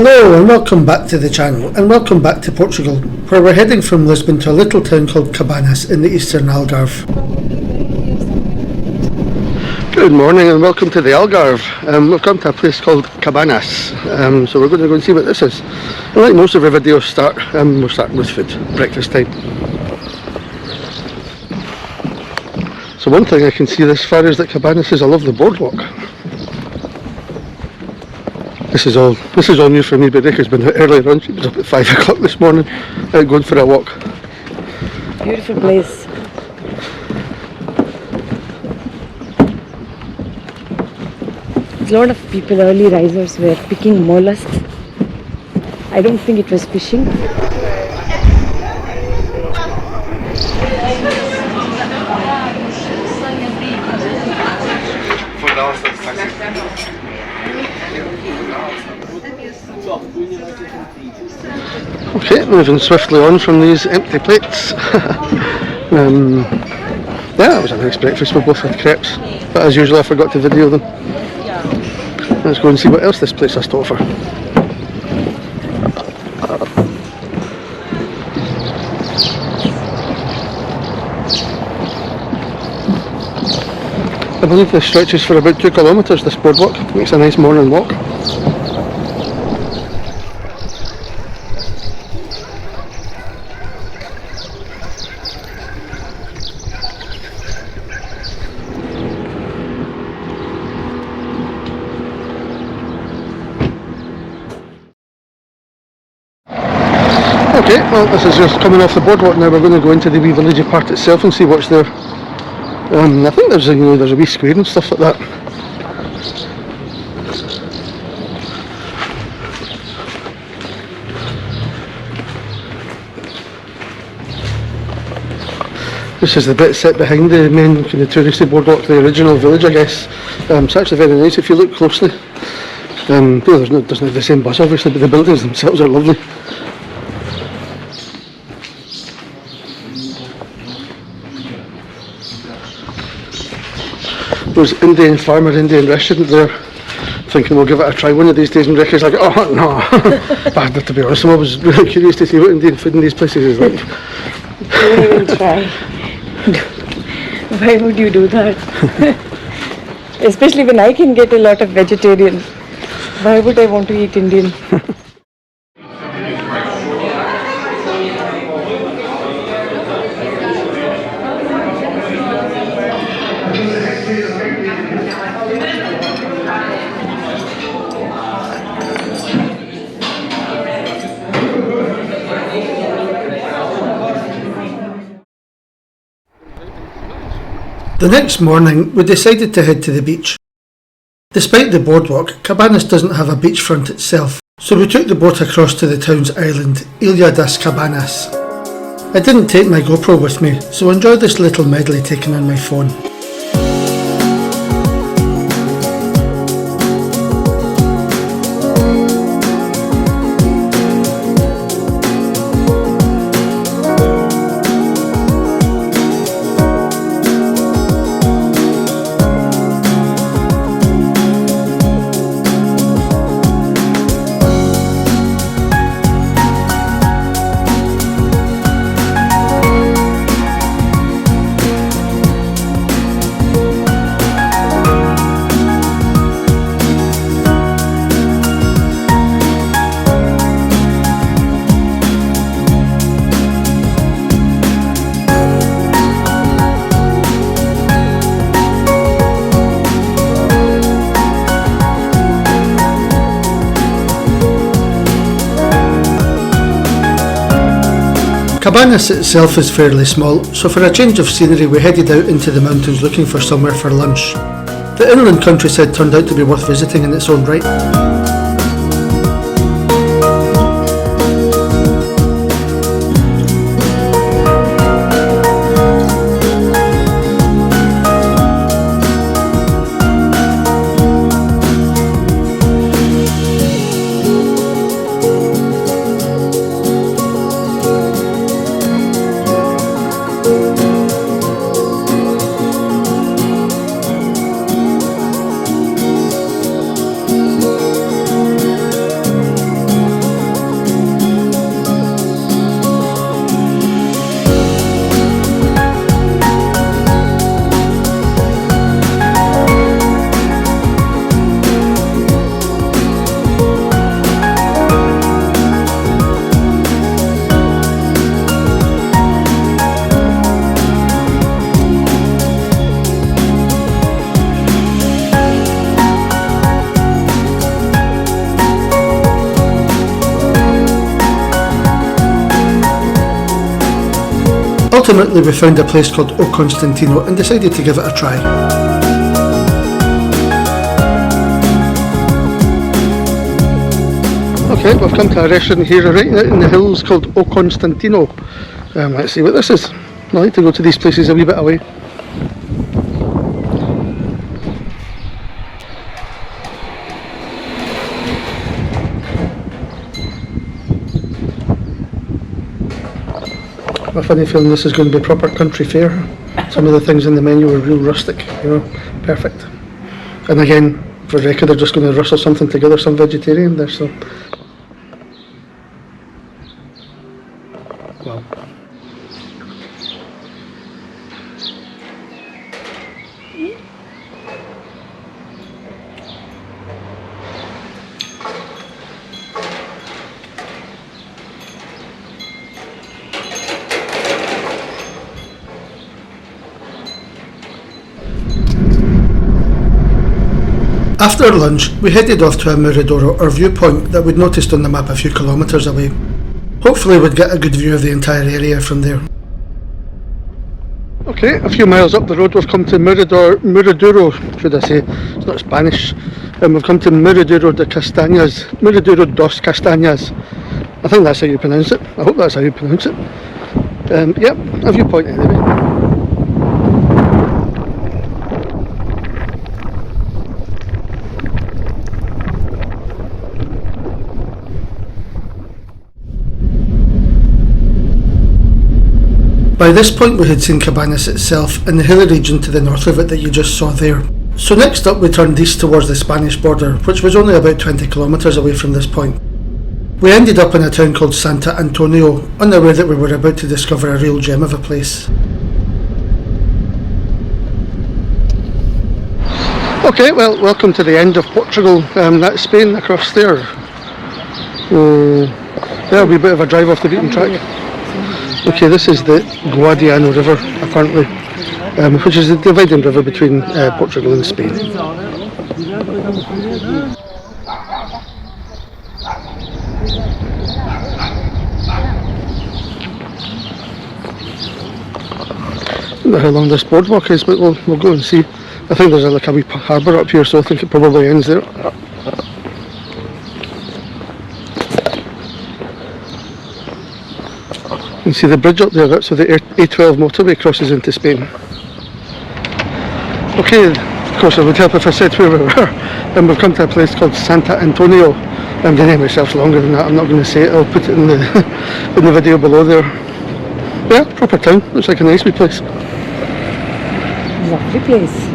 Hello and welcome back to the channel, and welcome back to Portugal, where we're heading from Lisbon to a little town called Cabanas in the eastern Algarve. Good morning and welcome to the Algarve. We've come to a place called Cabanas, so we're going to go and see what this is. And like most of our videos start, we're starting with food, breakfast time. So one thing I can see this far is that Cabanas is a lovely boardwalk. This is all new for me, but Rebecca's been out earlier on. She was up at 5 o'clock this morning, out going for a walk. Beautiful place. A lot of people, early risers, were picking mollusks. I don't think it was fishing. Okay, moving swiftly on from these empty plates. Yeah, it was a nice breakfast. We both had crepes, but as usual I forgot to video them. Let's go and see what else this place has to offer. I believe this stretches for about 2 kilometres, this boardwalk. Makes a nice morning walk. Okay, well this is just coming off the boardwalk now. We're going to go into the wee villagey part itself and see what's there. I think there's a wee square and stuff like that. This is the bit set behind the main kind of touristy boardwalk, the original village, I guess. It's actually very nice if you look closely. There's not the same bus obviously, but the buildings themselves are lovely. There's Indian farmer, Indian restaurant there. Thinking we'll give it a try one of these days, and Ricky's like, oh no. But to be honest, I'm always really curious to see what Indian food in these places is like. Don't even try. Why would you do that? Especially when I can get a lot of vegetarian. Why would I want to eat Indian? The next morning we decided to head to the beach. Despite the boardwalk, Cabanas doesn't have a beachfront itself, so we took the boat across to the town's island, Ilha das Cabanas. I didn't take my GoPro with me, so enjoy this little medley taken on my phone. Cabanas itself is fairly small, so for a change of scenery we headed out into the mountains looking for somewhere for lunch. The inland countryside turned out to be worth visiting in its own right. Ultimately we found a place called O Constantino and decided to give it a try. Okay, we've come to a restaurant here right out in the hills called O Constantino. Let's see what this is. I like to go to these places a wee bit away. I have a funny feeling this is going to be proper country fare. Some of the things in the menu are real rustic, you know, perfect. And again, for the record, they're just going to rustle something together, some vegetarian there, so. Wow. After lunch, we headed off to a Miradoro, or viewpoint, that we'd noticed on the map a few kilometres away. Hopefully we'd get a good view of the entire area from there. Okay, a few miles up the road we've come to Miradoro, should I say, it's not Spanish. We've come to Miradoro de Castañas, Miradoro dos Castañas. I think that's how you pronounce it, I hope that's how you pronounce it. Yep, a viewpoint anyway. By this point we had seen Cabanas itself and the hilly region to the north of it that you just saw there. So next up we turned east towards the Spanish border, which was only about 20 kilometres away from this point. We ended up in a town called Santa Antonio, unaware that we were about to discover a real gem of a place. Okay, well, welcome to the end of Portugal. That's Spain across there. Yeah, a wee bit of a drive off the beaten track. Okay, this is the Guadiana River, apparently, which is the dividing river between Portugal and Spain. I don't know how long this boardwalk is, but we'll go and see. I think there's like a wee harbour up here, so I think it probably ends there. You can see the bridge up there, that's where the A12 motorway crosses into Spain. Okay, of course it would help if I said where we were, and we've come to a place called Santa Antonio. The name itself's longer than that, I'm not going to say it, I'll put it in the in the video below there. Yeah, proper town, looks like a nice wee place. Lovely place.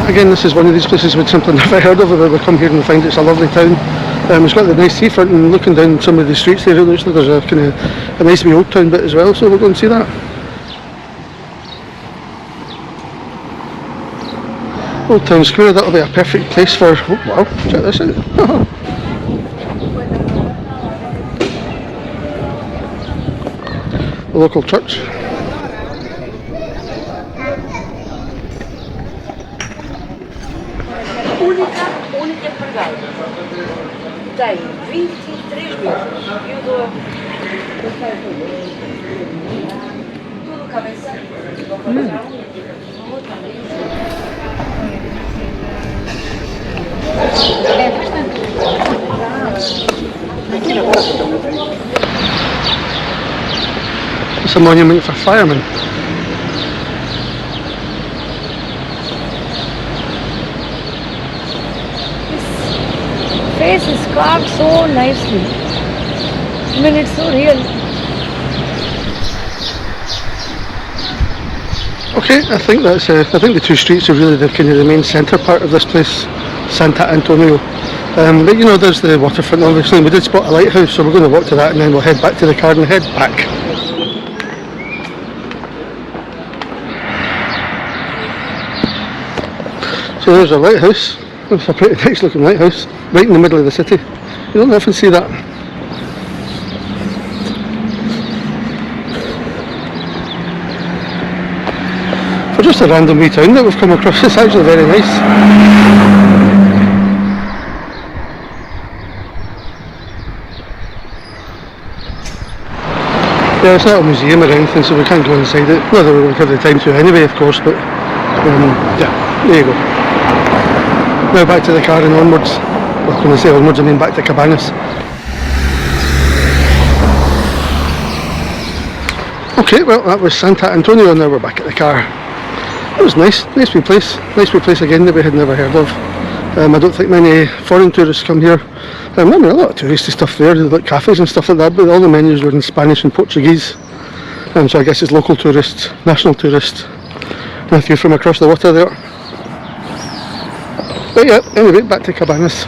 Again, this is one of these places we'd simply never heard of, but we come here and we find it's a lovely town. It's got the nice seafront, and looking down some of the streets there, it looks like there's a kind of a nice wee old town bit as well, so we'll go and see that. Old Town Square, that'll be a perfect place for, oh wow, check this out. The local church. Única empregada. Tem 23 meses. Eu dou tudo cabeça. It's a monument for firemen. Face is carved so nicely. I mean, it's so real. Okay, I think that's. I think the two streets are really the kind of the main centre part of this place, Santa Antonio. But you know, there's the waterfront. Obviously, we did spot a lighthouse, so we're going to walk to that, and then we'll head back to the car and head back. So there's a lighthouse. It's a pretty nice looking lighthouse, right in the middle of the city. You don't often see that. For just a random wee town that we've come across, it's actually very nice. Yeah, it's not a museum or anything, so we can't go inside it. Not that we would have the time to anyway, of course, but yeah, there you go. Now back to the car and onwards. Well, when I say onwards, I mean back to Cabanas. Okay, well, that was Santa Antonio, and now we're back at the car. It was nice wee place. Nice wee place again that we had never heard of. I don't think many foreign tourists come here. I mean, a lot of touristy stuff there, like cafes and stuff like that, but all the menus were in Spanish and Portuguese. So I guess it's local tourists, national tourists, and a few from across the water there. But yeah, anyway, back to Cabanas.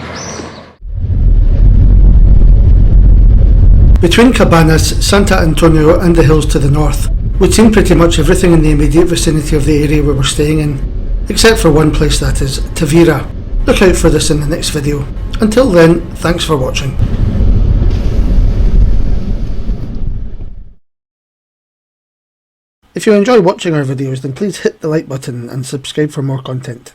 Between Cabanas, Santa Antonio and the hills to the north, we'd seen pretty much everything in the immediate vicinity of the area we were staying in, except for one place, that is, Tavira. Look out for this in the next video. Until then, thanks for watching. If you enjoy watching our videos, then please hit the like button and subscribe for more content.